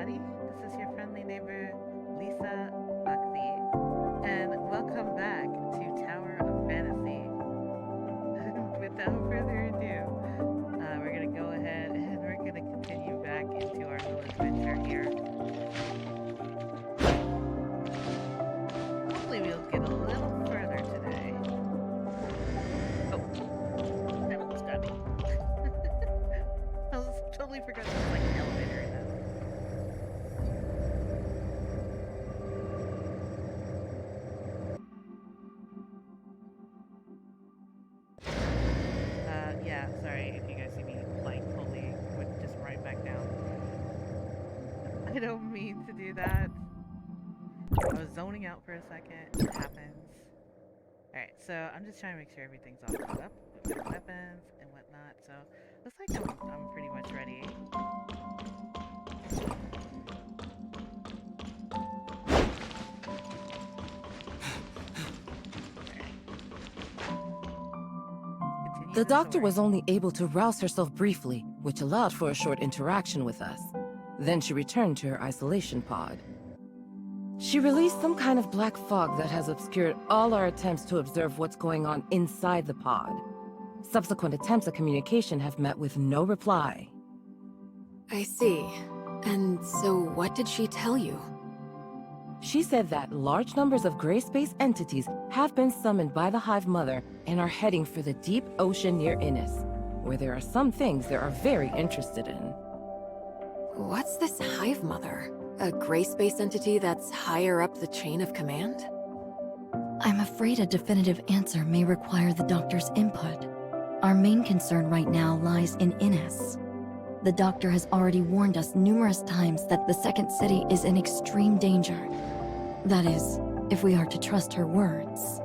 everybody. This is your friendly neighbor, Lisa Foxy, and welcome back to Tower of Fantasy. Without further ado, we're gonna go ahead and we're gonna continue back into our little adventure here. Hopefully, we'll get a little further today. Oh, that almost got me. I was totally forgot there was like an elevator in this. Yeah, sorry if you guys see me like totally would just right back down. I don't mean to do that. I was zoning out for a second. It happens. Alright, so I'm just trying to make sure everything's all caught up with my weapons and whatnot. So looks like I'm pretty much ready. The doctor was only able to rouse herself briefly, which allowed for a short interaction with us. Then she returned to her isolation pod. She released some kind of black fog that has obscured all our attempts to observe what's going on inside the pod. Subsequent attempts at communication have met with no reply. I see. And so what did she tell you? She said that large numbers of gray space entities have been summoned by the Hive Mother and are heading for the deep ocean near Innis, where there are some things they are very interested in. What's this Hive Mother? A gray space entity that's higher up the chain of command? I'm afraid a definitive answer may require the doctor's input. Our main concern right now lies in Innis. The doctor has already warned us numerous times that the second city is in extreme danger. That is, if we are to trust her words.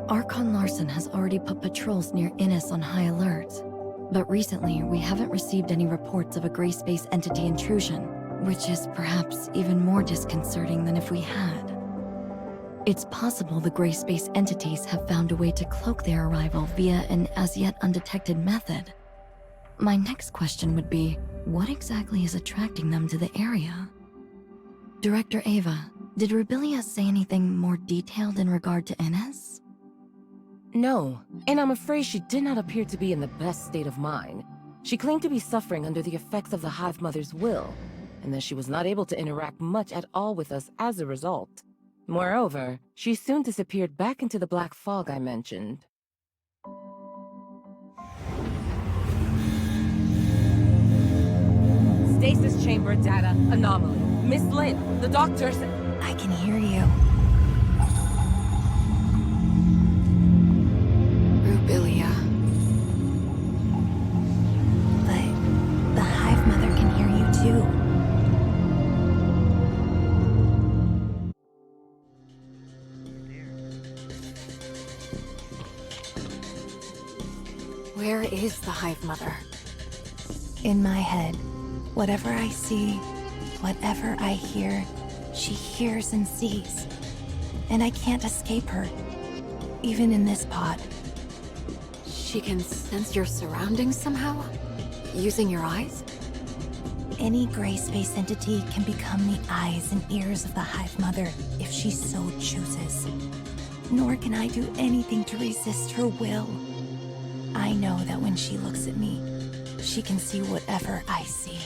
Archon Larson has already put patrols near Innis on high alert, but recently we haven't received any reports of a gray space entity intrusion, which is perhaps even more disconcerting than if we had. It's possible the gray space entities have found a way to cloak their arrival via an as yet undetected method. My next question would be, what exactly is attracting them to the area? Director Ava, did Rebellia say anything more detailed in regard to Innis? No, and I'm afraid she did not appear to be in the best state of mind. She claimed to be suffering under the effects of the Hive Mother's will, and that she was not able to interact much at all with us as a result. Moreover, she soon disappeared back into the black fog I mentioned. Stasis chamber data anomaly. Miss Lynn, the doctor's... I can hear you. Rubilia. But the Hive Mother can hear you too. Where is the Hive Mother? In my head, whatever I see, whatever I hear, she hears and sees. And I can't escape her, even in this pod. She can sense your surroundings somehow? Using your eyes? Any gray space entity can become the eyes and ears of the Hive Mother if she so chooses. Nor can I do anything to resist her will. I know that when she looks at me, she can see whatever I see.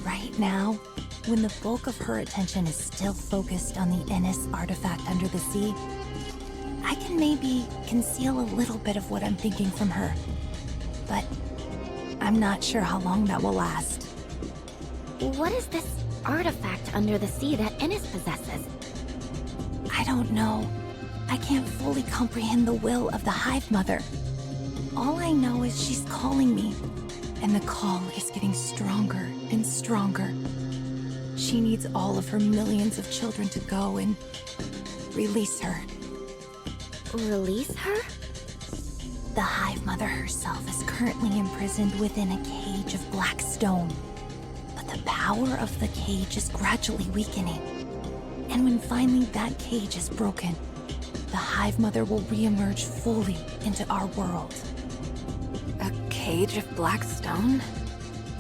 Right now, when the bulk of her attention is still focused on the Innis artifact under the sea, I can maybe conceal a little bit of what I'm thinking from her. But I'm not sure how long that will last. What is this artifact under the sea that Innis possesses? I don't know. I can't fully comprehend the will of the Hive Mother. All I know is she's calling me, and the call is getting stronger and stronger. She needs all of her millions of children to go and release her. Release her? The Hive Mother herself is currently imprisoned within a cage of black stone. But the power of the cage is gradually weakening. And when finally that cage is broken, the Hive Mother will re-emerge fully into our world. A cage of black stone?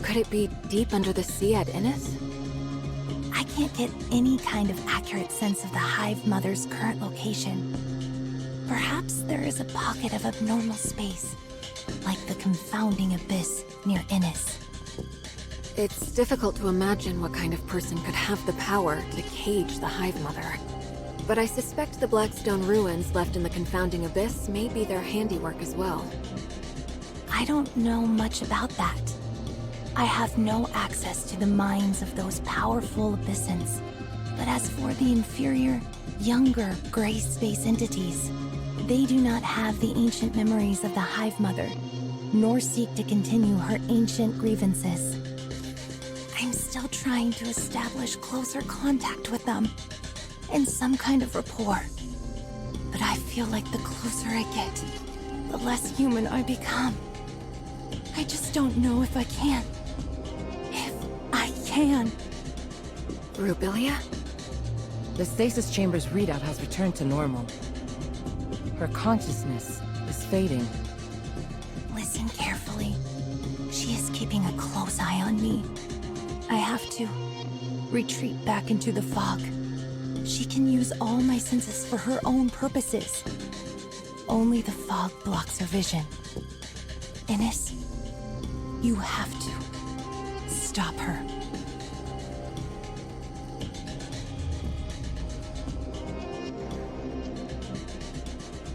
Could it be deep under the sea at Innis? I can't get any kind of accurate sense of the Hive Mother's current location. Perhaps there is a pocket of abnormal space, like the confounding abyss near Innis. It's difficult to imagine what kind of person could have the power to cage the Hive Mother. But I suspect the Blackstone ruins left in the confounding abyss may be their handiwork as well. I don't know much about that. I have no access to the minds of those powerful abyssins. But as for the inferior, younger gray space entities, they do not have the ancient memories of the Hive Mother, nor seek to continue her ancient grievances. I'm still trying to establish closer contact with them, and some kind of rapport. But I feel like the closer I get, the less human I become. I just don't know if I can. If I can. Rubilia? The stasis chamber's readout has returned to normal. Her consciousness is fading. Listen carefully. She is keeping a close eye on me. I have to retreat back into the fog. She can use all my senses for her own purposes. Only the fog blocks her vision. Innis, you have to stop her.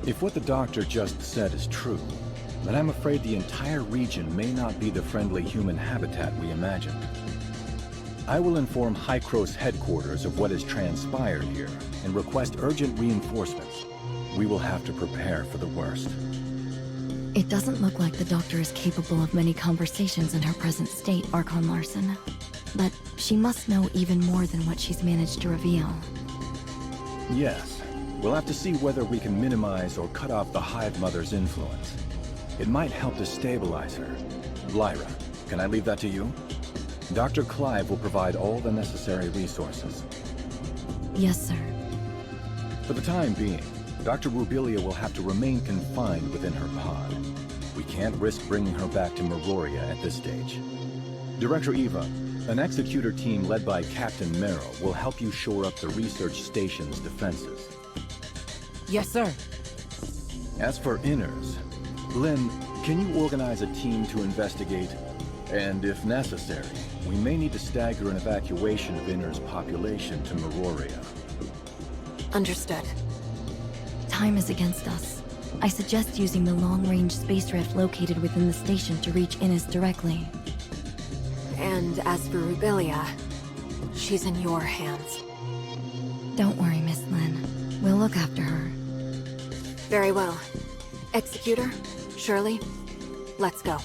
If what the doctor just said is true, then I'm afraid the entire region may not be the friendly human habitat we imagined. I will inform Hykros headquarters of what has transpired here and request urgent reinforcements. We will have to prepare for the worst. It doesn't look like the doctor is capable of many conversations in her present state, Archon Larson. But she must know even more than what she's managed to reveal. Yes, we'll have to see whether we can minimize or cut off the Hive Mother's influence. It might help to stabilize her. Lyra, can I leave that to you? Dr. Clive will provide all the necessary resources. Yes, sir. For the time being, Dr. Rubilia will have to remain confined within her pod. We can't risk bringing her back to Meroria at this stage. Director Eva, an executor team led by Captain Merrill will help you shore up the research station's defenses. Yes, sir. As for Inners, Lynn, can you organize a team to investigate? And if necessary, we may need to stagger an evacuation of Inner's population to Meroria. Understood. Time is against us. I suggest using the long-range space rift located within the station to reach Innis directly. And as for Rubilia, she's in your hands. Don't worry, Miss Lynn. We'll look after her. Very well. Executor, Shirley, let's go.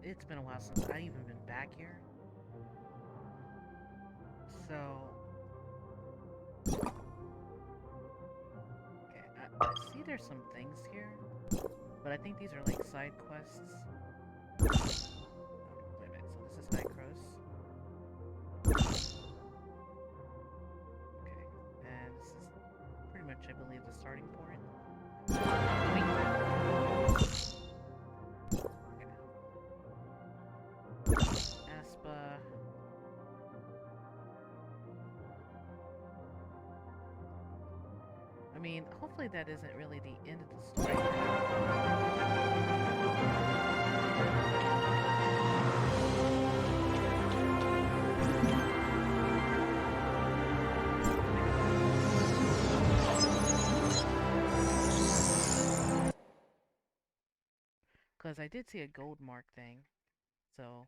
It's been a while since I've even been back here. So... Okay, I see there's some things here, but I think these are like side quests. Oh, wait a minute, so this is Hykros. Okay, and this is pretty much, I believe, the starting point. Aspa. I mean, hopefully that isn't really the end of the story. Because I did see a gold mark thing. So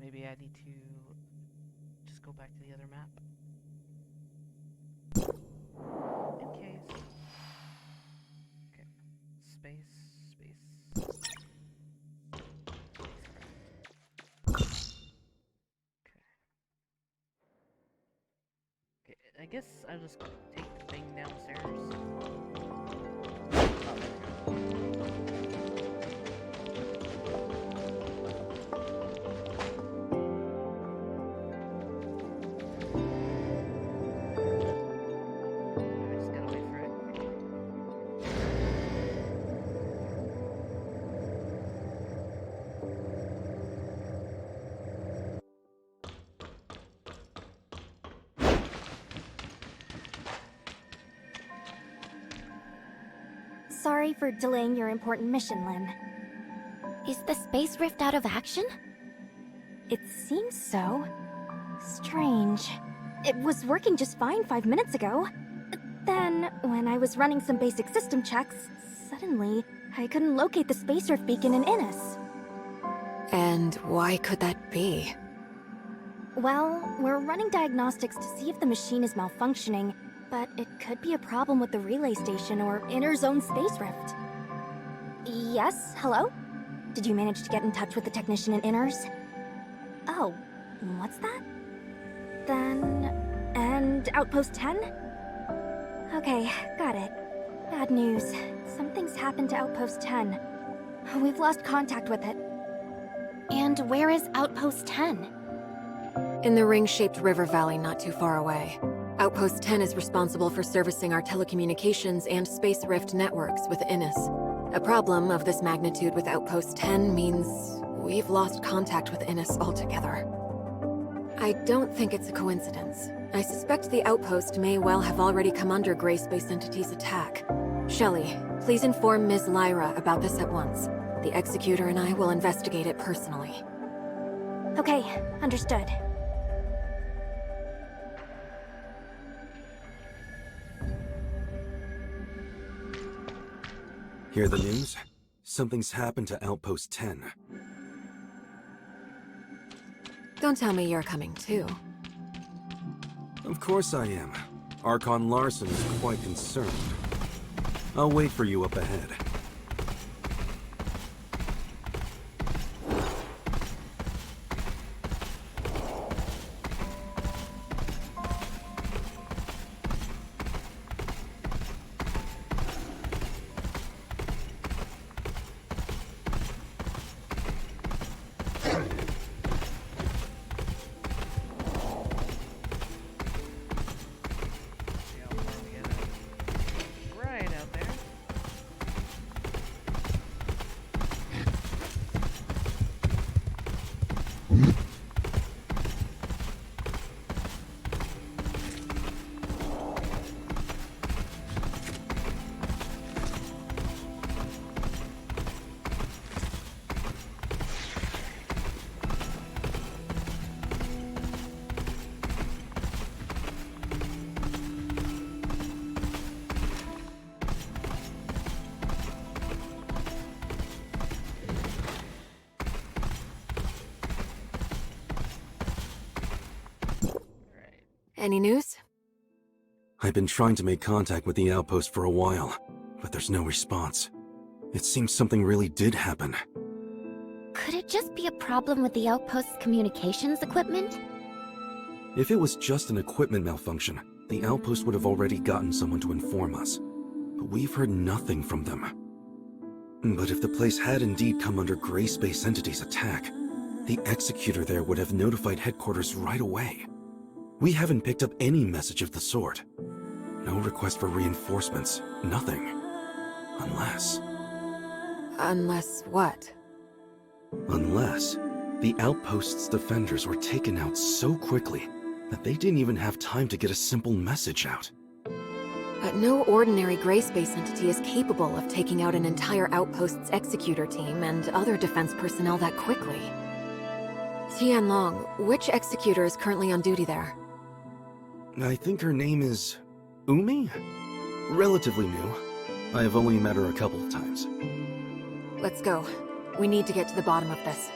maybe I need to just go back to the other map. In case. Okay. Space. Okay, I guess I'll just take the thing downstairs. Oh, there we go. I just gotta wait for it. Sorry for delaying your important mission, Lynn. Is the space rift out of action? It seems so. Strange. It was working just fine 5 minutes ago. Then, when I was running some basic system checks, suddenly, I couldn't locate the space rift beacon in Innis. And why could that be? Well, we're running diagnostics to see if the machine is malfunctioning, but it could be a problem with the relay station or inner zone space rift. Yes, hello? Did you manage to get in touch with the technician in Inners? Oh, what's that? Then... and Outpost 10? Okay, got it. Bad news. Something's happened to Outpost 10. We've lost contact with it. And where is Outpost 10? In the ring-shaped river valley not too far away. Outpost 10 is responsible for servicing our telecommunications and space rift networks with Innis. A problem of this magnitude with Outpost 10 means we've lost contact with Innis altogether. I don't think it's a coincidence. I suspect the outpost may well have already come under Gray Space Entity's attack. Shelley, please inform Ms. Lyra about this at once. The Executor and I will investigate it personally. Okay, understood. Hear the news? Something's happened to Outpost 10. Don't tell me you're coming too. Of course I am. Archon Larson is quite concerned. I'll wait for you up ahead. See how far we get it. Right out there. Right. Any news? I've been trying to make contact with the outpost for a while, but there's no response. It seems something really did happen. Could it just be a problem with the outpost's communications equipment? If it was just an equipment malfunction, the outpost would have already gotten someone to inform us. But we've heard nothing from them. But if the place had indeed come under Gray Space Entity's attack, the Executor there would have notified headquarters right away. We haven't picked up any message of the sort. No request for reinforcements, nothing. Unless... Unless what? Unless the outpost's defenders were taken out so quickly that they didn't even have time to get a simple message out. But no ordinary Gray Space entity is capable of taking out an entire outpost's executor team and other defense personnel that quickly. Tianlong, which executor is currently on duty there? I think her name is... Umi? Relatively new. I have only met her a couple of times. Let's go. We need to get to the bottom of this.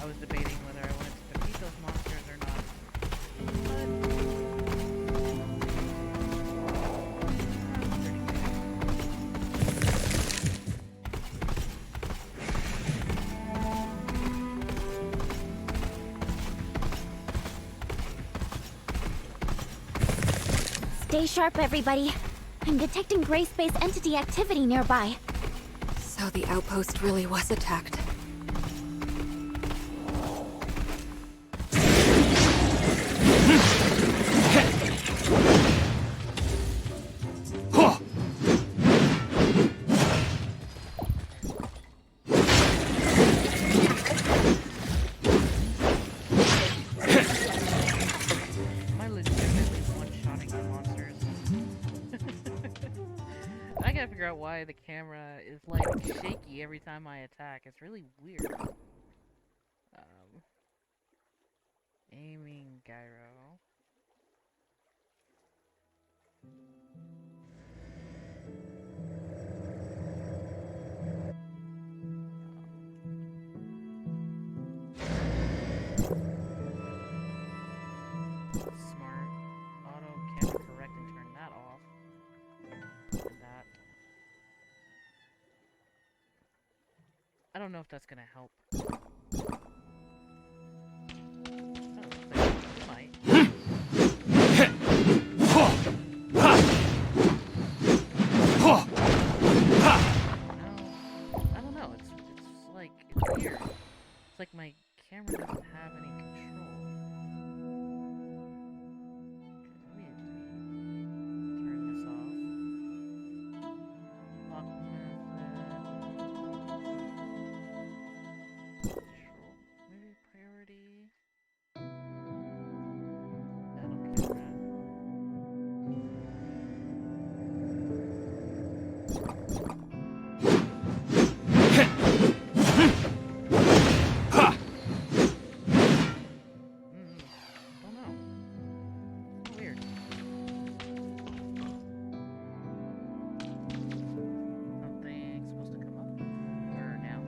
I was debating whether I wanted to defeat those monsters or not. Stay sharp, everybody. I'm detecting gray space entity activity nearby. So the outpost really was attacked. Am I legitimately one-shotting the monsters? I gotta figure out why the camera is like shaky every time I attack. It's really weird. Aiming gyro. Smart. Auto camera correct and turn that off. And that. I don't know if that's gonna help. It might. I don't know. It's like it's weird. It's like my camera doesn't have any control. Let me turn this off. Lock method. Control. Maybe priority. That'll camera. Don't know. Weird. Something's supposed to come up. Or now.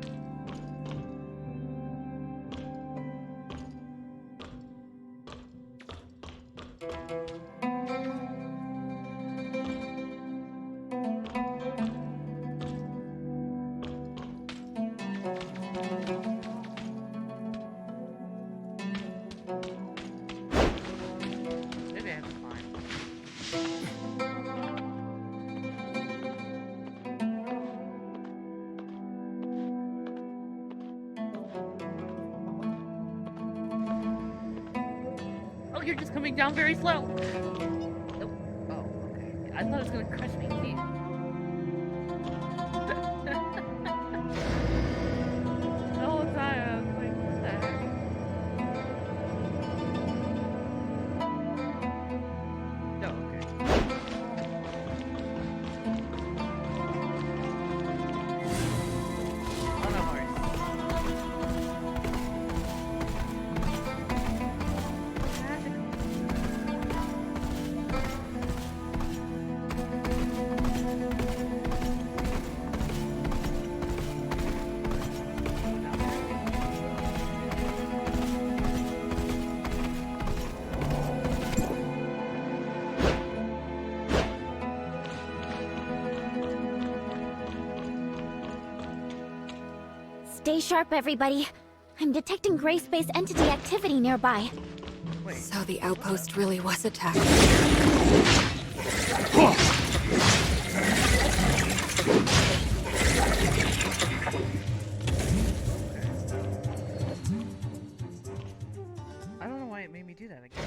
Maybe I have to climb. Oh, you're just coming down very slow. Nope. Oh, okay. I thought it was gonna crush me teeth. The whole time I was like, what the heck? No, okay. Oh no, Horace. Stay sharp, everybody. I'm detecting gray space entity activity nearby. Wait. So the outpost really was attacked. I don't know why it made me do that again.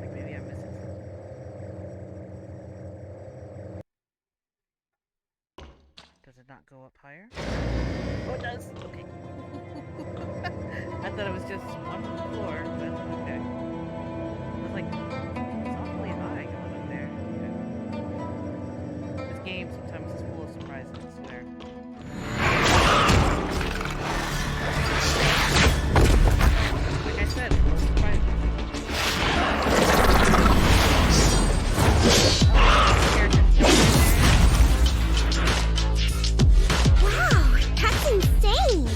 Like maybe I'm missing something. Does it not go up higher? Oh, it does. Okay. I thought it was just one floor, but okay. I was like, it's awfully high going up there. Okay. This game sometimes is full of surprises, I swear. Like I said, full of surprises. Wow, that's insane!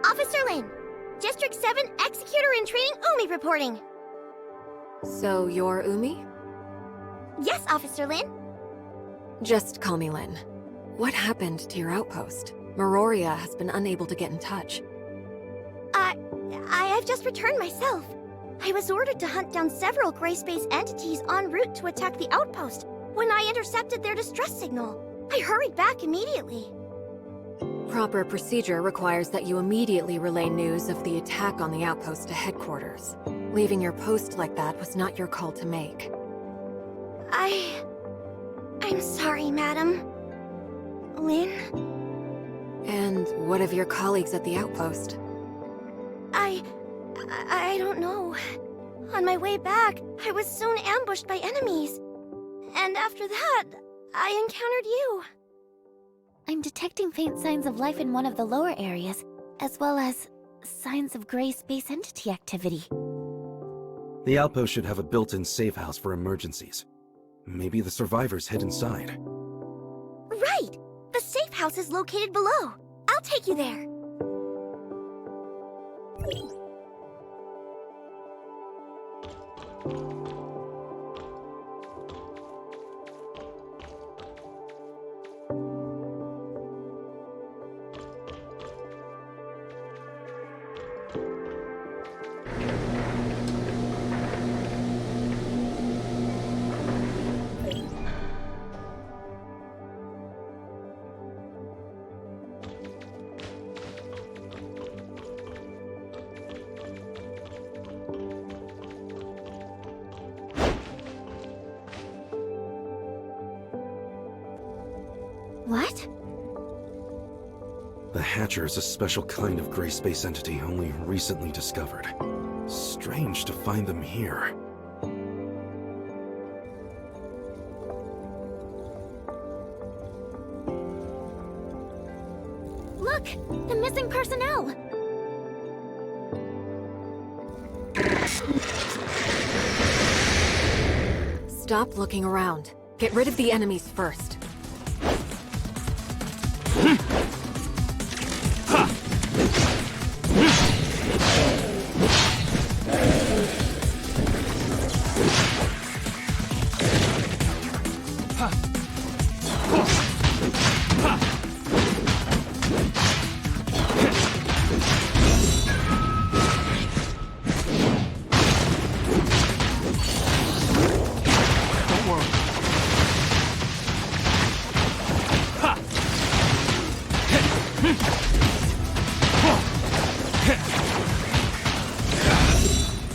Officer Lin, District 7 Executor in Training Umi reporting. So you're Umi? Yes, Officer Lin. Just call me Lin. What happened to your outpost? Meroria has been unable to get in touch. I've just returned myself. I was ordered to hunt down several gray space entities en route to attack the outpost when I intercepted their distress signal. I hurried back immediately. Proper procedure requires that you immediately relay news of the attack on the outpost to headquarters. Leaving your post like that was not your call to make. I'm sorry, madam. Lin? And what of your colleagues at the outpost? I don't know. On my way back, I was soon ambushed by enemies. And after that, I encountered you. I'm detecting faint signs of life in one of the lower areas, as well as signs of gray space entity activity. The outpost should have a built-in safe house for emergencies. Maybe the survivors hid inside. Right! The safe house is located below. I'll take you there. What? The Hatcher is a special kind of gray space entity only recently discovered. Strange to find them here. Look! The missing personnel! Stop looking around. Get rid of the enemies first.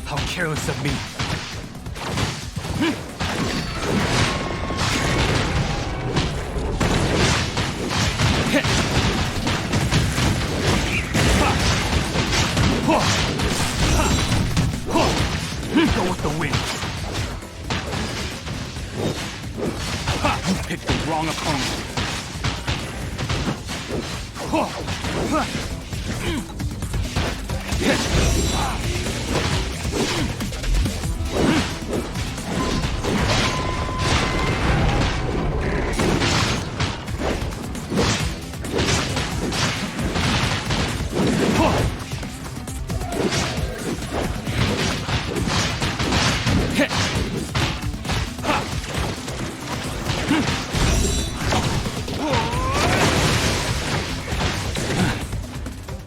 How careless of me. Go with the wind. You picked the wrong opponent.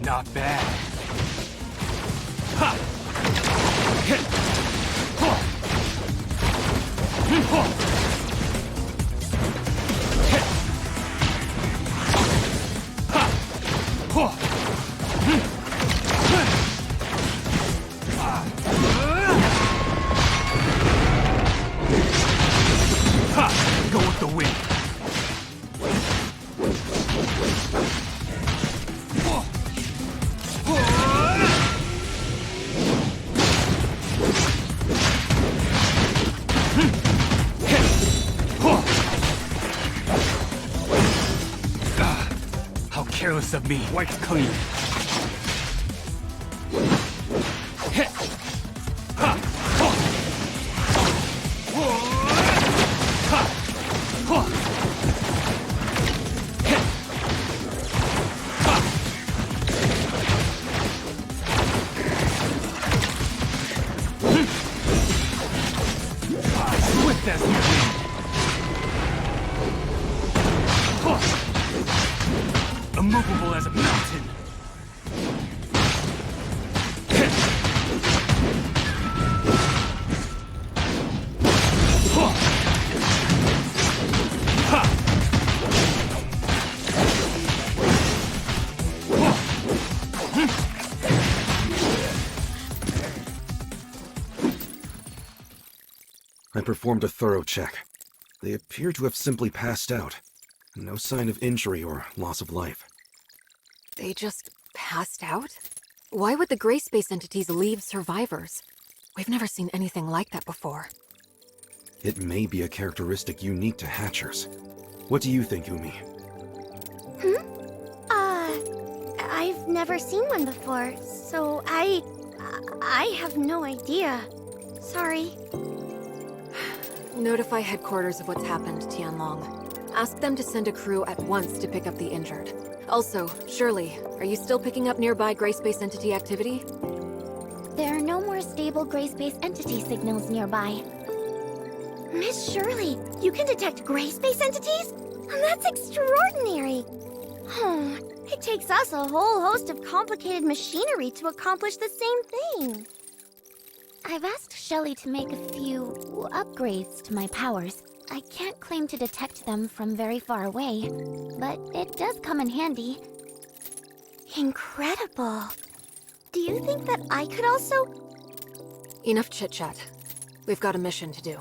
Not bad. Go with the wind. How careless of me. Wiped clean. Swift as the wind. Immovable as a mountain. I performed a thorough check. They appear to have simply passed out. No sign of injury or loss of life. They just passed out? Why would the gray space entities leave survivors? We've never seen anything like that before. It may be a characteristic unique to Hatchers. What do you think, Umi? I've never seen one before, so I have no idea. Sorry. Notify headquarters of what's happened, Tianlong. Ask them to send a crew at once to pick up the injured. Also, Shirley, are you still picking up nearby gray space entity activity? There are no more stable gray space entity signals nearby. Miss Shirley, you can detect gray space entities? That's extraordinary! Oh, it takes us a whole host of complicated machinery to accomplish the same thing. I've asked Shelley to make a few upgrades to my powers. I can't claim to detect them from very far away, but it does come in handy. Incredible! Do you think that I could also... Enough chit-chat. We've got a mission to do.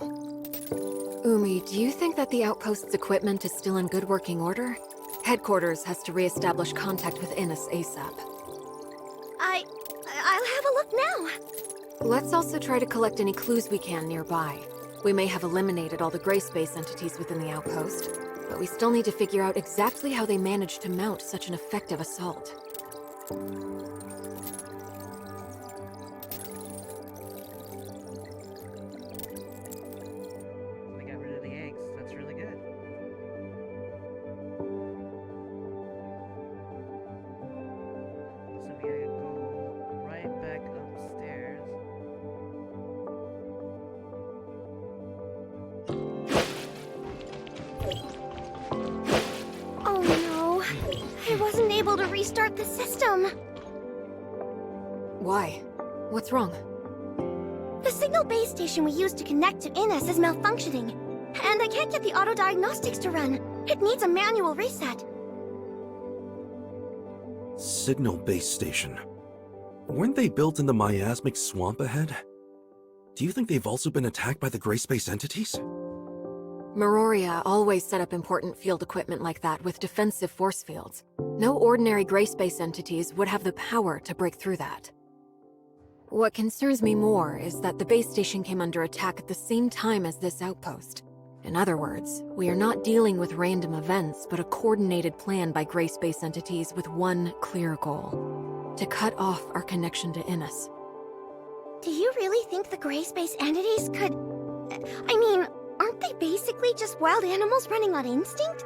Umi, do you think that the outpost's equipment is still in good working order? Headquarters has to re-establish contact with Innes ASAP. I'll have a look now. Let's also try to collect any clues we can nearby. We may have eliminated all the gray space entities within the outpost, but we still need to figure out exactly how they managed to mount such an effective assault. They got rid of the eggs. That's really good. So we gotta go right back upstairs. Oh no, I wasn't able to restart the system. Why? What's wrong? The signal base station we used to connect to Innes is malfunctioning, and I can't get the auto diagnostics to run. It needs a manual reset. Signal base station. Weren't they built in the miasmic swamp ahead? Do you think they've also been attacked by the gray space entities? Meroria always set up important field equipment like that with defensive force fields. No ordinary gray space entities would have the power to break through that. What concerns me more is that the base station came under attack at the same time as this outpost. In other words, we are not dealing with random events, but a coordinated plan by gray space entities with one clear goal: to cut off our connection to Innes. Do you really think the gray space entities could... I mean, aren't they basically just wild animals running on instinct?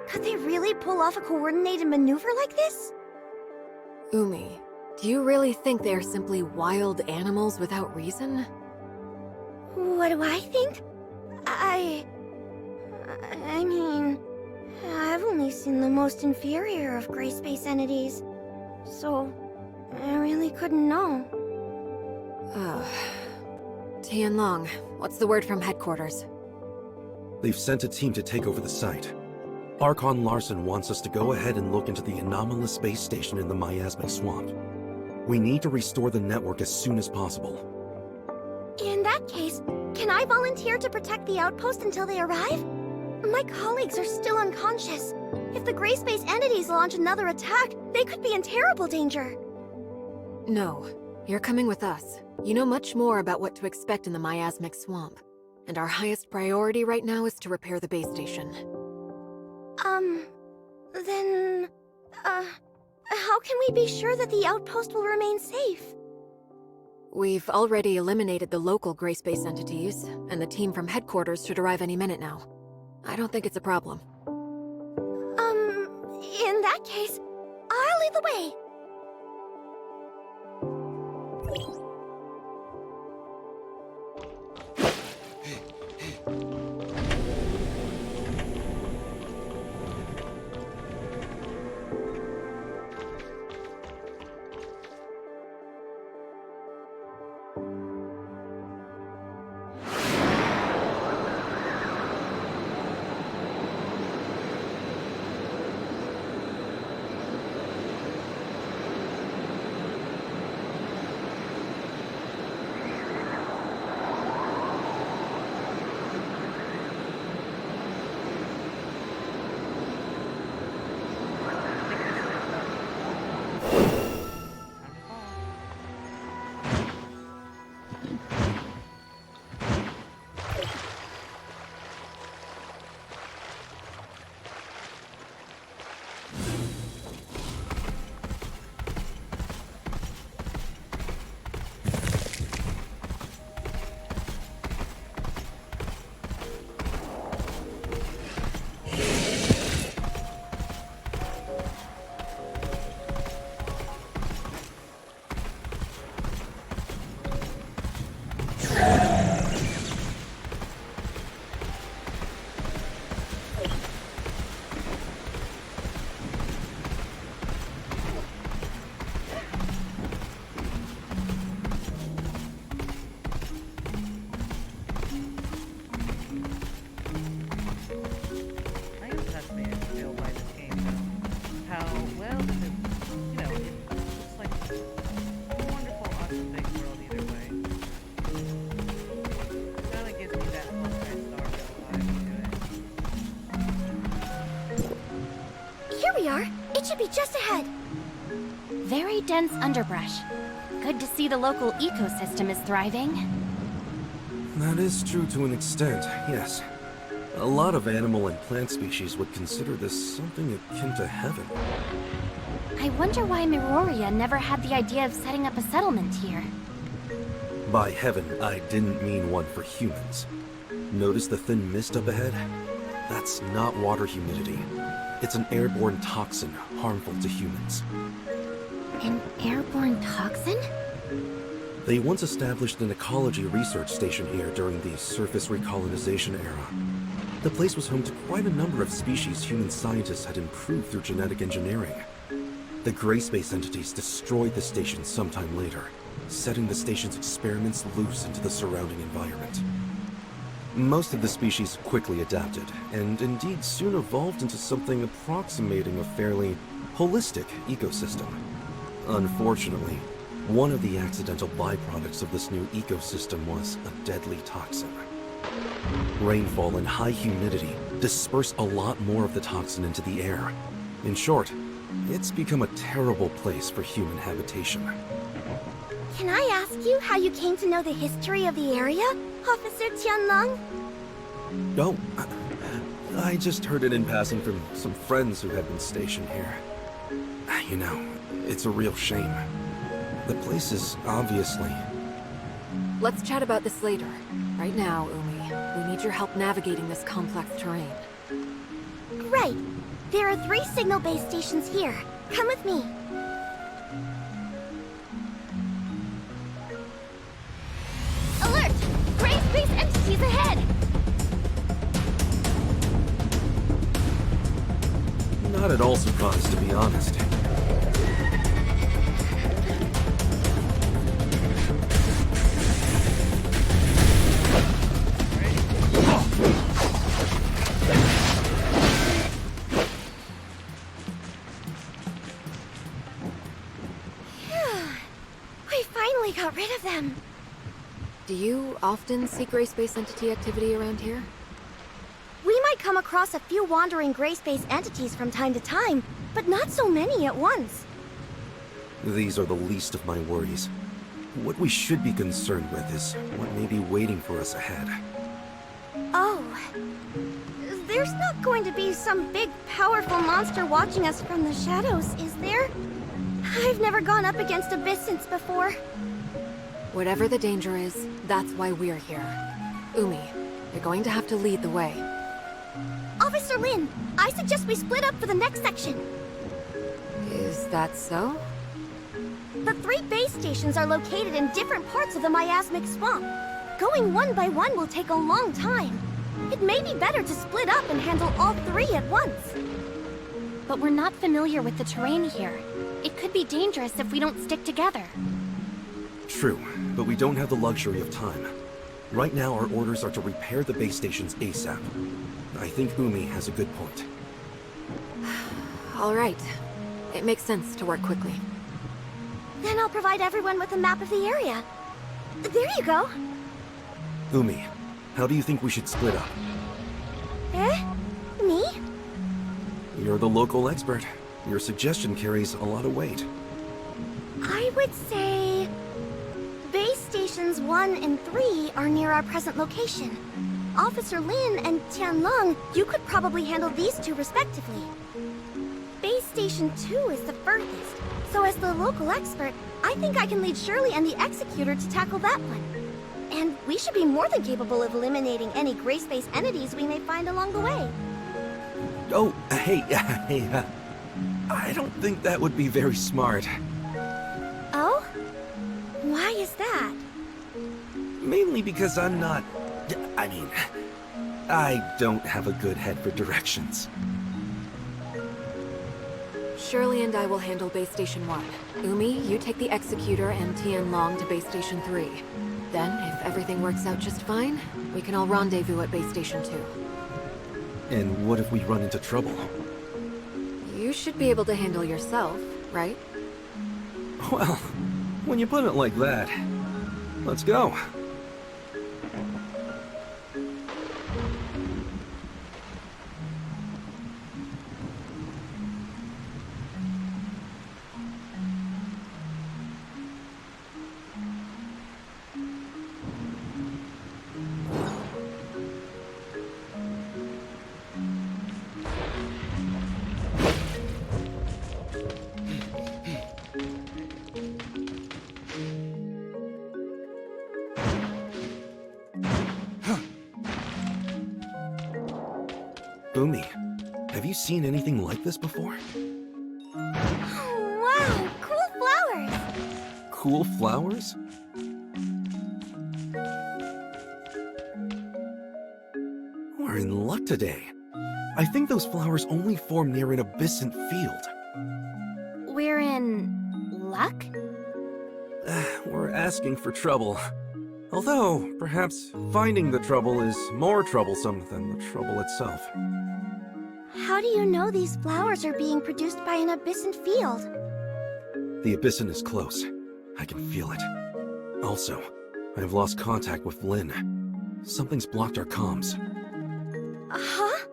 Could they really pull off a coordinated maneuver like this? Umi, do you really think they are simply wild animals without reason? What do I think? I mean, I've only seen the most inferior of gray space entities, so I really couldn't know. Tianlong, what's the word from headquarters? They've sent a team to take over the site. Archon Larson wants us to go ahead and look into the anomalous space station in the miasmic swamp. We need to restore the network as soon as possible. In that case, can I volunteer to protect the outpost until they arrive? My colleagues are still unconscious. If the gray space entities launch another attack, they could be in terrible danger. No, you're coming with us. You know much more about what to expect in the miasmic swamp. And our highest priority right now is to repair the base station. Then... how can we be sure that the outpost will remain safe? We've already eliminated the local gray space entities, and the team from headquarters should arrive any minute now. I don't think it's a problem. In that case, I'll lead the way. It should be just ahead. Very dense underbrush. Good to see the local ecosystem is thriving. That is true to an extent, yes. A lot of animal and plant species would consider this something akin to heaven. I wonder why Miroria never had the idea of setting up a settlement here. By heaven, I didn't mean one for humans. Notice the thin mist up ahead? That's not water humidity. It's an airborne toxin harmful to humans. An airborne toxin? They once established an ecology research station here during the surface recolonization era. The place was home to quite a number of species human scientists had improved through genetic engineering. The gray space entities destroyed the station sometime later, setting the station's experiments loose into the surrounding environment. Most of the species quickly adapted, and indeed soon evolved into something approximating a fairly holistic ecosystem. Unfortunately, one of the accidental byproducts of this new ecosystem was a deadly toxin. Rainfall and high humidity disperse a lot more of the toxin into the air. In short, it's become a terrible place for human habitation. Can I ask you how you came to know the history of the area, Officer Tianlong? Oh, I just heard it in passing from some friends who had been stationed here. You know, it's a real shame. The place is obviously... Let's chat about this later. Right now, Umi, we need your help navigating this complex terrain. Right. There are 3 signal base stations here. Come with me. Alert! Gray space entities ahead! Not at all surprised, to be honest. finally got rid of them! Do you often see gray space entity activity around here? We might come across a few wandering gray space entities from time to time, but not so many at once. These are the least of my worries. What we should be concerned with is what may be waiting for us ahead. Oh. There's not going to be some big, powerful monster watching us from the shadows, is there? I've never gone up against Abyssins before. Whatever the danger is, that's why we're here. Umi, you're going to have to lead the way. Officer Lin, I suggest we split up for the next section. Is that so? The 3 base stations are located in different parts of the miasmic swamp. Going one by one will take a long time. It may be better to split up and handle all 3 at once. But we're not familiar with the terrain here. It could be dangerous if we don't stick together. True, but we don't have the luxury of time. Right now, our orders are to repair the base stations ASAP. I think Umi has a good point. All right. It makes sense to work quickly. Then I'll provide everyone with a map of the area. There you go. Umi, how do you think we should split up? Eh? Me? You're the local expert. Your suggestion carries a lot of weight. I would say... Base stations 1 and 3 are near our present location. Officer Lin and Tianlong, you could probably handle these 2 respectively. Base Station 2 is the furthest, so as the local expert, I think I can lead Shirley and the Executor to tackle that one. And we should be more than capable of eliminating any gray space entities we may find along the way. Oh, hey, I don't think that would be very smart. Oh? Why is that? Mainly because I don't have a good head for directions. Shirley and I will handle Base Station 1. Umi, you take the Executor and Tianlong to Base Station 3. Then, if everything works out just fine, we can all rendezvous at Base Station 2. And what if we run into trouble? You should be able to handle yourself, right? Well, when you put it like that, let's go. Umi, have you seen anything like this before? Wow, cool flowers! Cool flowers? We're in luck today. I think those flowers only form near an abyssant field. We're in... luck? We're asking for trouble. Although, perhaps finding the trouble is more troublesome than the trouble itself. How do you know these flowers are being produced by an abyssant field? The abyssant is close. I can feel it. Also, I have lost contact with Lin. Something's blocked our comms. Huh?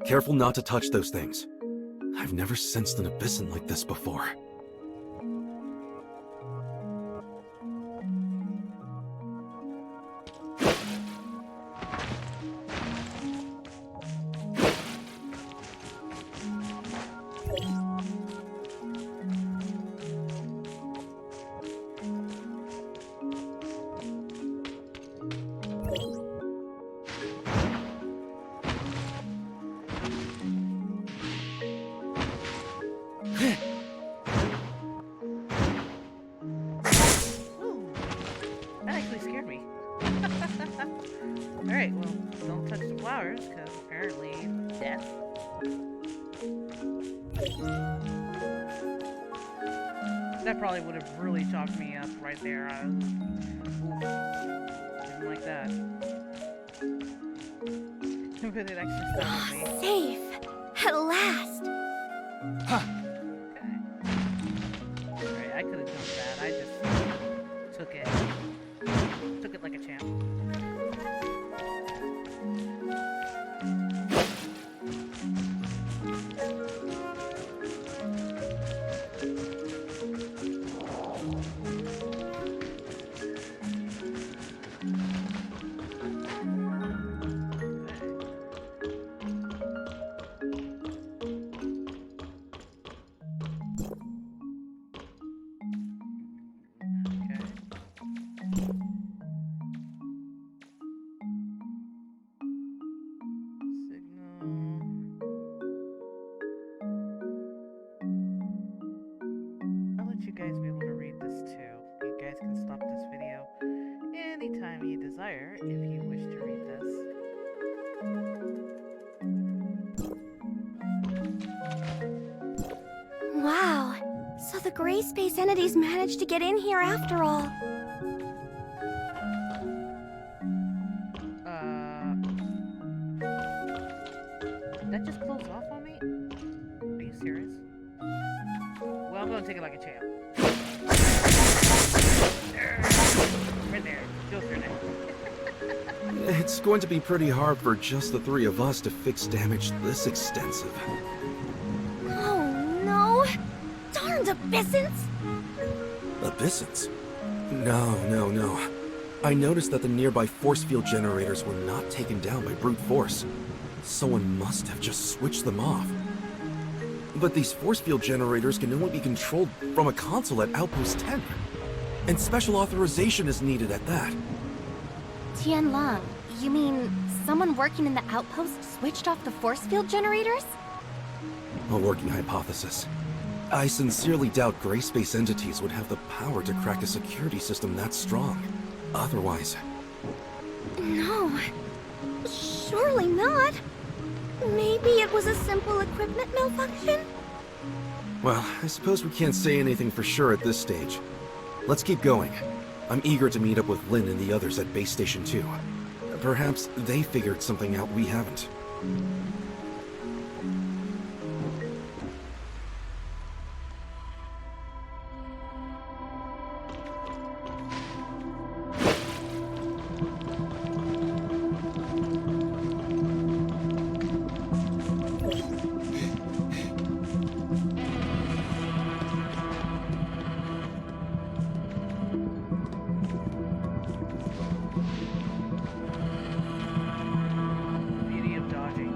Careful not to touch those things. I've never sensed an abyssant like this before. Ooh, that actually scared me. Alright, well, don't touch the flowers, because apparently death. That probably would have really chalked me up right there. Didn't like that. But it actually stunned me. Safe! At last! Okay. Alright, I could have jumped that. I just stop this video anytime you desire if you wish to read this. Wow, so the gray space entities managed to get in here after all. Did that just close off on me? Are you serious? Well, I'm gonna take it like a champ. Right there. Go through that. It's going to be pretty hard for just the three of us to fix damage this extensive. Oh no! Darned abyssins! Abyssins? No. I noticed that the nearby force field generators were not taken down by brute force. Someone must have just switched them off. But these force field generators can only be controlled from a console at Outpost 10. And special authorization is needed at that. Tianlang, you mean someone working in the outpost switched off the force field generators? A working hypothesis. I sincerely doubt gray space entities would have the power to crack a security system that strong. Otherwise... No. Surely not. Maybe it was a simple equipment malfunction? Well, I suppose we can't say anything for sure at this stage. Let's keep going. I'm eager to meet up with Lynn and the others at Base Station 2. Perhaps they figured something out we haven't. Beauty of dodging.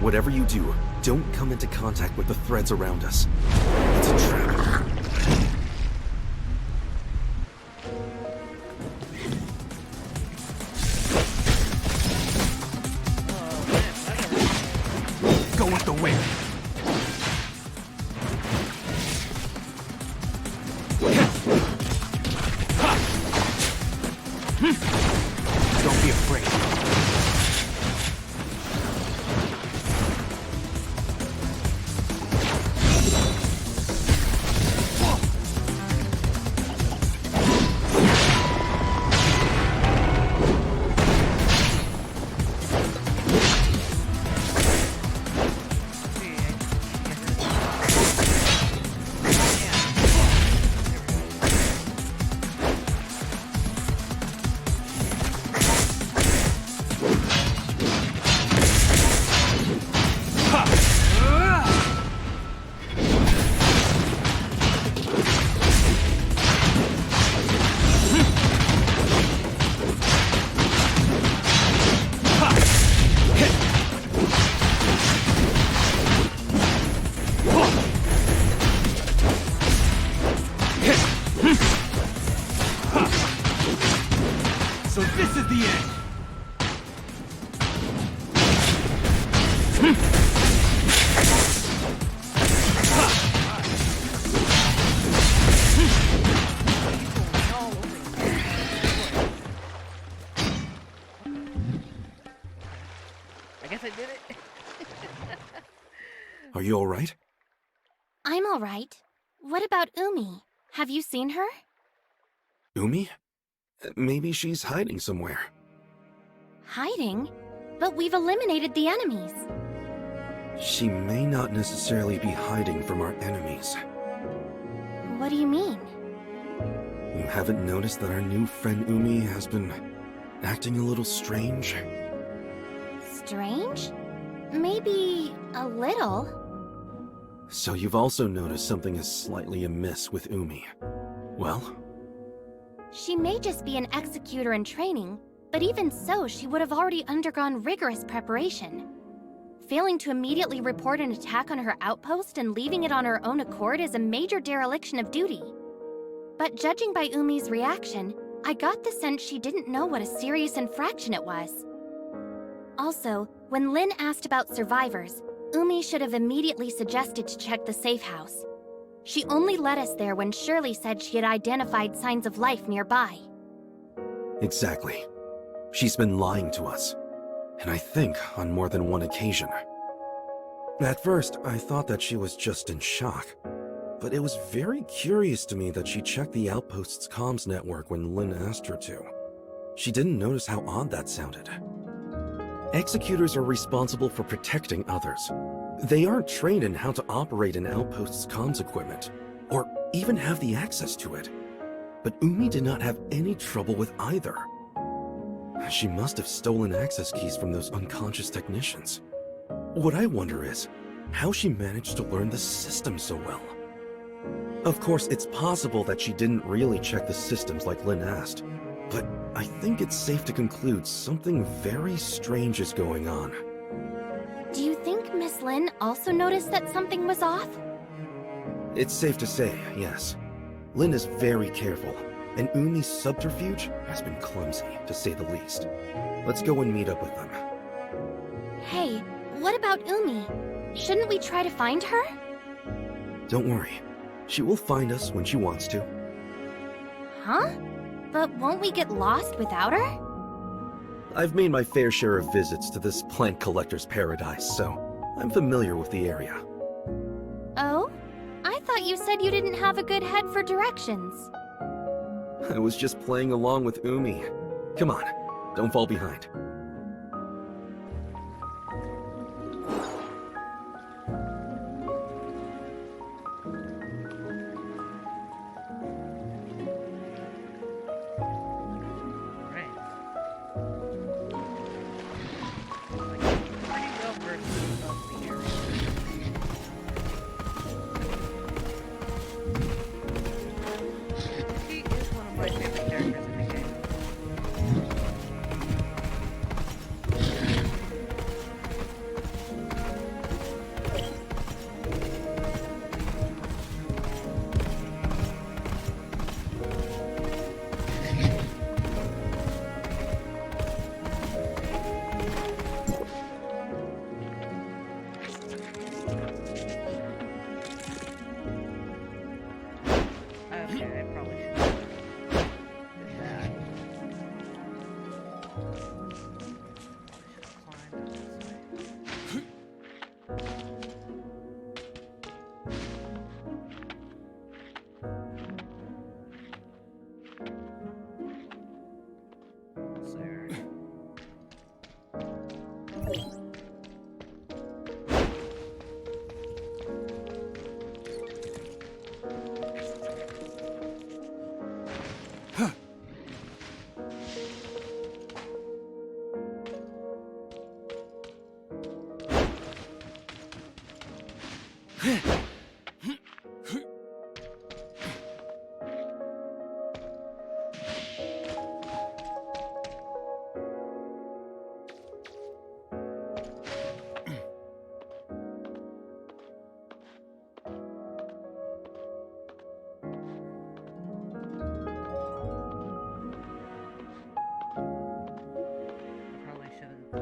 Whatever you do, don't come into contact with the threads around us. It's a trap. Go with the wind. Don't be afraid. This is the end! I guess I did it. Are you alright? I'm alright. What about Umi? Have you seen her? Umi? Maybe she's hiding somewhere. Hiding? But we've eliminated the enemies. She may not necessarily be hiding from our enemies. What do you mean? You haven't noticed that our new friend Umi has been acting a little strange? Strange? Maybe a little. So you've also noticed something is slightly amiss with Umi. Well? She may just be an executor in training, but even so, she would have already undergone rigorous preparation. Failing to immediately report an attack on her outpost and leaving it on her own accord is a major dereliction of duty. But judging by Umi's reaction, I got the sense she didn't know what a serious infraction it was. Also, when Lin asked about survivors, Umi should have immediately suggested to check the safe house. She only led us there when Shirley said she had identified signs of life nearby. Exactly. She's been lying to us. And I think on more than one occasion. At first, I thought that she was just in shock. But it was very curious to me that she checked the outpost's comms network when Lin asked her to. She didn't notice how odd that sounded. Executors are responsible for protecting others. They aren't trained in how to operate an outpost's comms equipment, or even have the access to it. But Umi did not have any trouble with either. She must have stolen access keys from those unconscious technicians. What I wonder is, how she managed to learn the system so well. Of course, it's possible that she didn't really check the systems like Lin asked, but I think it's safe to conclude something very strange is going on. Do you think Miss Lin also noticed that something was off? It's safe to say, yes. Lin is very careful, and Umi's subterfuge has been clumsy, to say the least. Let's go and meet up with them. Hey, what about Umi? Shouldn't we try to find her? Don't worry. She will find us when she wants to. Huh? But won't we get lost without her? I've made my fair share of visits to this plant collector's paradise, so I'm familiar with the area. Oh? I thought you said you didn't have a good head for directions. I was just playing along with Umi. Come on, don't fall behind.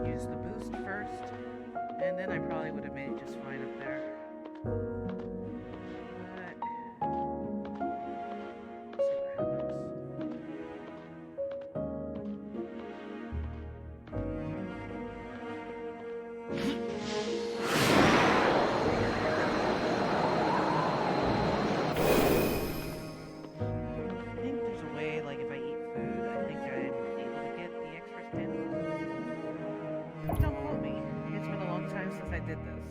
use the boost first, and then I probably would have made it just fine up there. But let's see what happens. I think there's a way, like if I eat food, I think I'm able to get the extra stamina. Don't quote me. It's been a long time since I did this.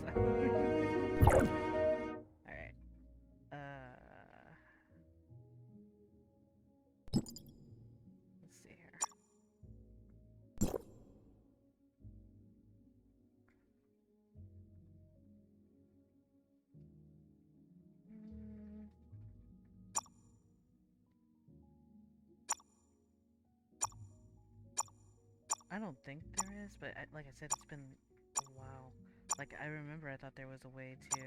Alright. Let's see here. I don't think there is, but like I said, it's been a while. Like, I remember I thought there was a way to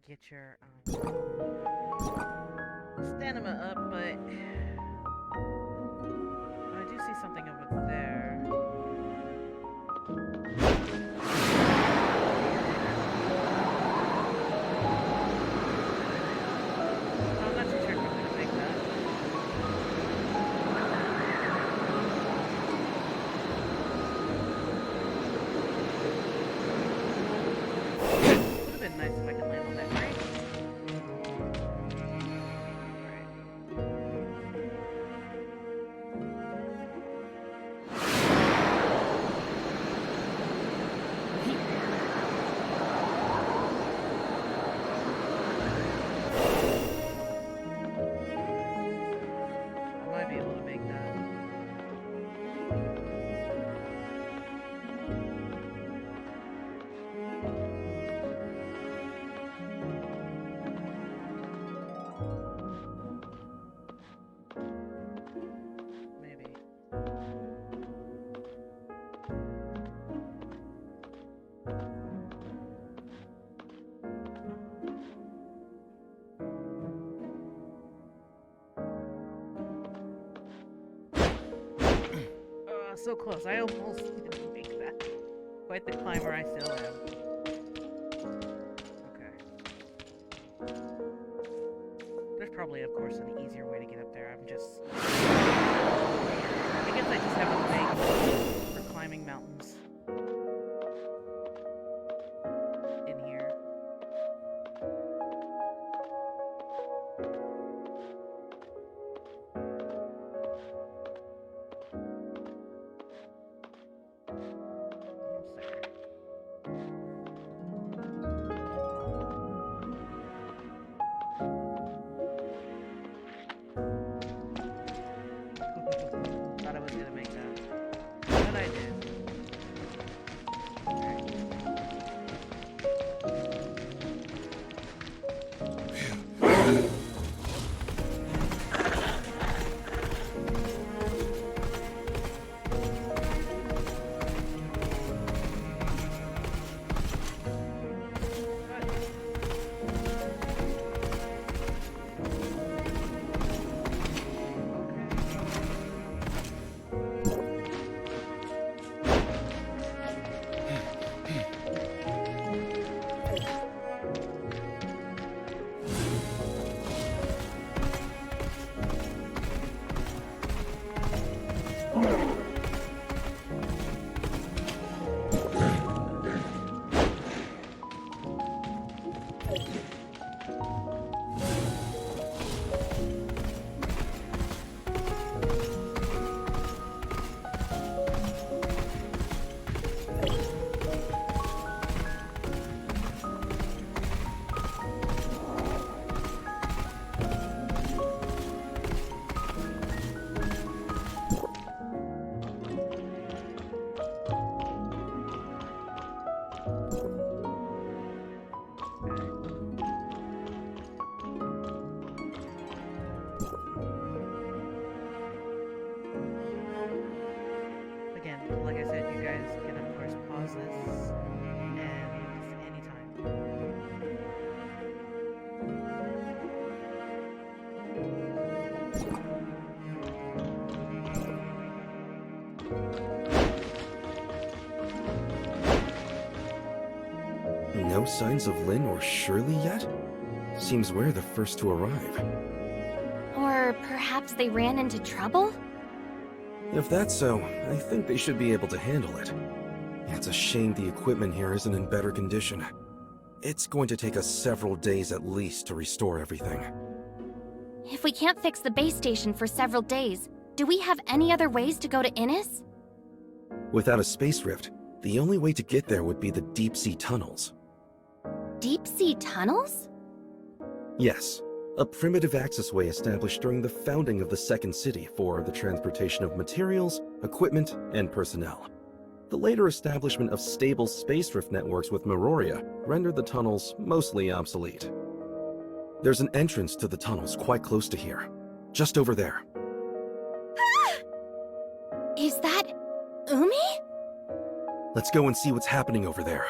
get your stamina up, but I do see something over there. I'm not too sure if I'm gonna make that. Would have been nice if I could land on that crate. I might be able to make that. Maybe. So close. I almost didn't make that. Quite the climber I still am. Okay. There's probably, of course, an easier way to get up there. I guess I just have a thing for climbing mountains. In here. Almost there. Thought I was gonna make that. But I did. Again, like I said, you guys can of course pause this and anytime. No signs of Lynn or Shirley yet? Seems we're the first to arrive. Or perhaps they ran into trouble? If that's so, I think they should be able to handle it. It's a shame the equipment here isn't in better condition. It's going to take us several days at least to restore everything. If we can't fix the base station for several days, do we have any other ways to go to Innis? Without a space rift, the only way to get there would be the deep-sea tunnels. Deep-sea tunnels? Yes, a primitive accessway established during the founding of the Second City for the transportation of materials, equipment, and personnel. The later establishment of stable space rift networks with Meroria rendered the tunnels mostly obsolete. There's an entrance to the tunnels quite close to here, just over there. Is that Umi? Let's go and see what's happening over there.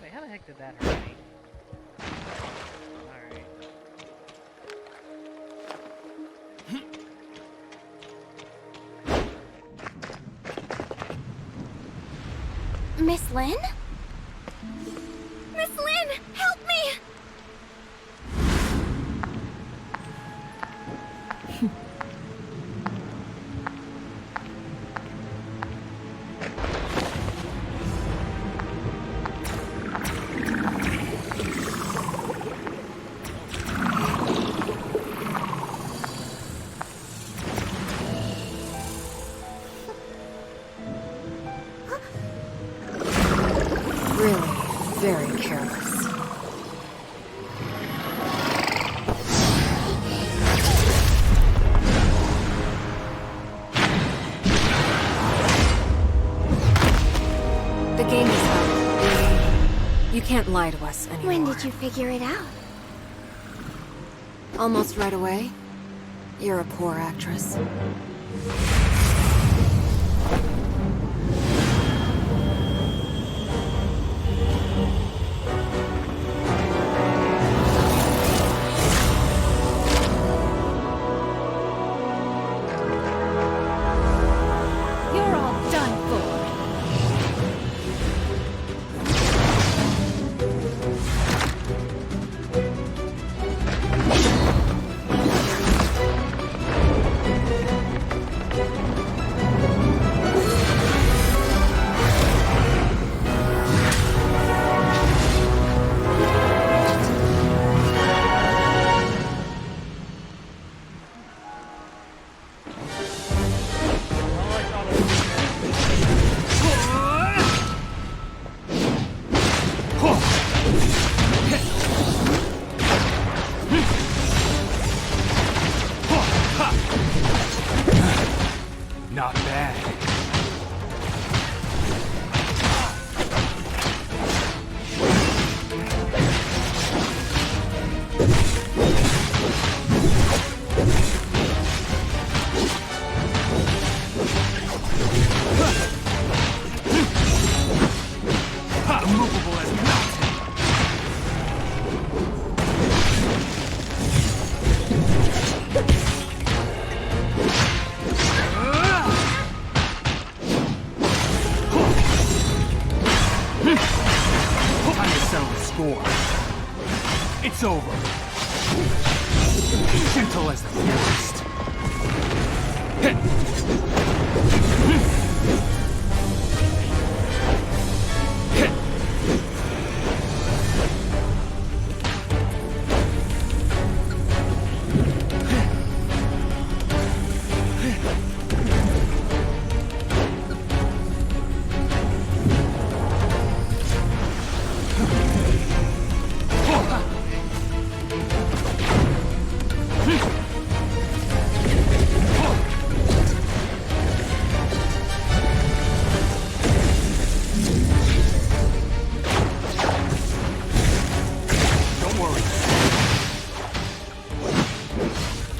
Wait, how the heck did that hurt me? Alright. Miss Lynn? Miss Lynn, help me! Really, very careless. The game is up. You can't lie to us anymore. When did you figure it out? Almost right away. You're a poor actress. You're all done for. Not bad. Immovable as mountain. It's over. Gentle as the forest.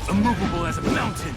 Immovable as a mountain.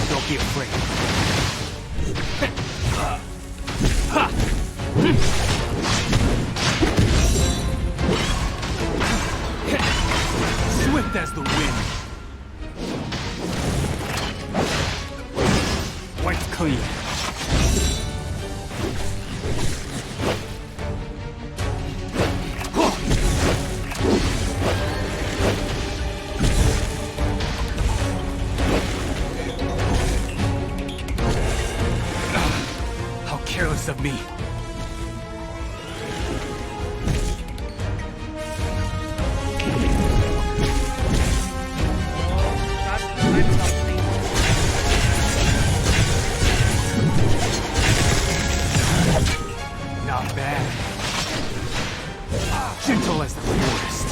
Don't be afraid. Swift as the wind. Wiped clean. Careless of me. Not bad. Gentle as the forest.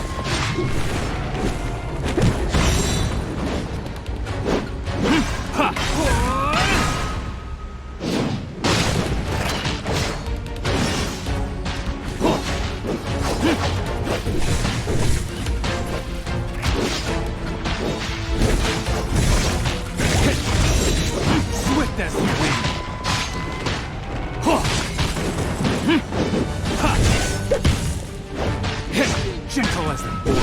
Swift as the wind. Gentle as the forest.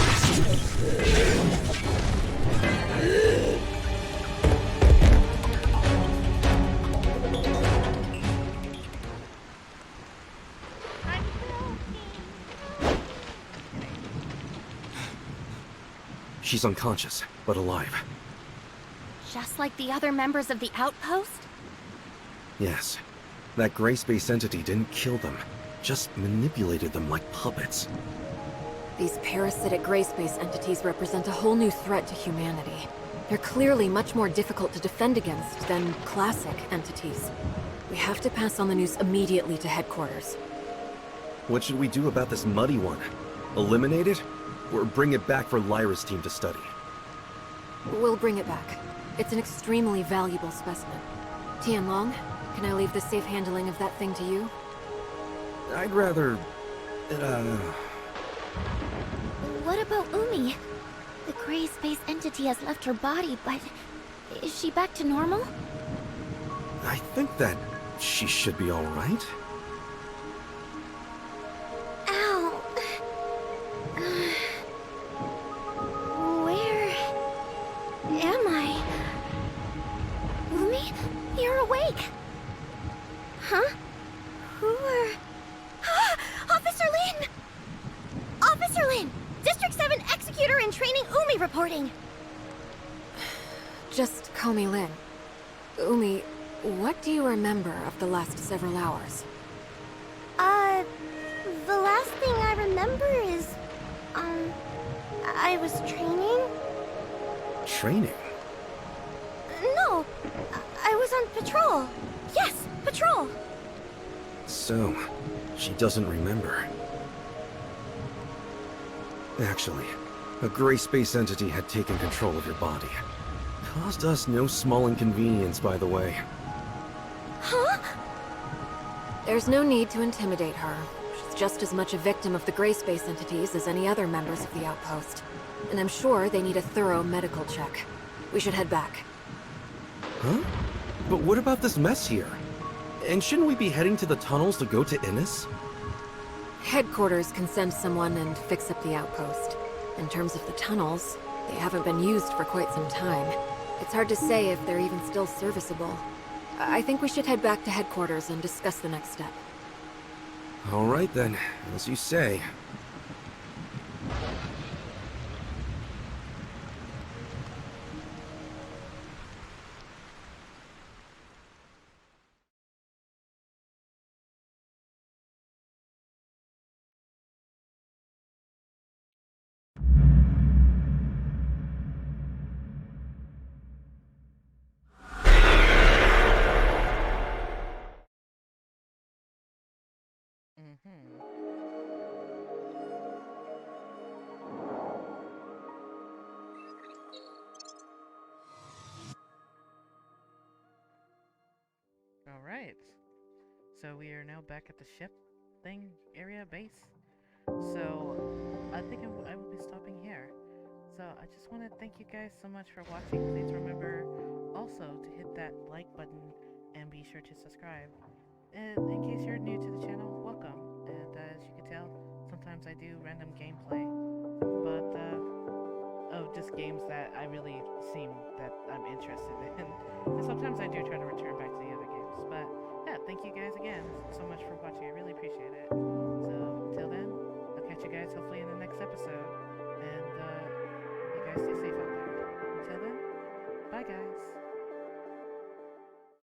She's unconscious, but alive. Just like the other members of the outpost? Yes. That gray space entity didn't kill them, just manipulated them like puppets. These parasitic gray space entities represent a whole new threat to humanity. They're clearly much more difficult to defend against than classic entities. We have to pass on the news immediately to headquarters. What should we do about this muddy one? Eliminate it? Or bring it back for Lyra's team to study? We'll bring it back. It's an extremely valuable specimen. Tianlong, can I leave the safe handling of that thing to you? I'd rather... What about Umi? The gray space entity has left her body, but is she back to normal? I think that she should be alright. am I? Umi, you're awake. Huh? Who are... Officer Lin! Officer Lin! District 7 Executor in Training Umi reporting! Just call me Lin. Umi, what do you remember of the last several hours? The last thing I remember is, I was training? Training? No, I was on patrol. Yes, patrol. So, she doesn't remember. Actually, a gray space entity had taken control of your body. Caused us no small inconvenience, by the way. Huh? There's no need to intimidate her. She's just as much a victim of the gray space entities as any other members of the outpost. And I'm sure they need a thorough medical check. We should head back. Huh? But what about this mess here? And shouldn't we be heading to the tunnels to go to Innis? Headquarters can send someone and fix up the outpost. In terms of the tunnels, they haven't been used for quite some time. It's hard to say if they're even still serviceable. I think we should head back to headquarters and discuss the next step. All right then, as you say. Alright. So we are now back at the ship thing area base. So I think I will be stopping here. So I just want to thank you guys so much for watching. Please remember also to hit that like button and be sure to subscribe. And in case you're new to the channel, welcome. And as you can tell, sometimes I do random gameplay. But just games that I really seem that I'm interested in. And sometimes I do try to return back to the other games. But yeah, thank you guys again so much for watching. I really appreciate it. So until then, I'll catch you guys hopefully in the next episode. And you guys stay safe out there. Until then, bye guys.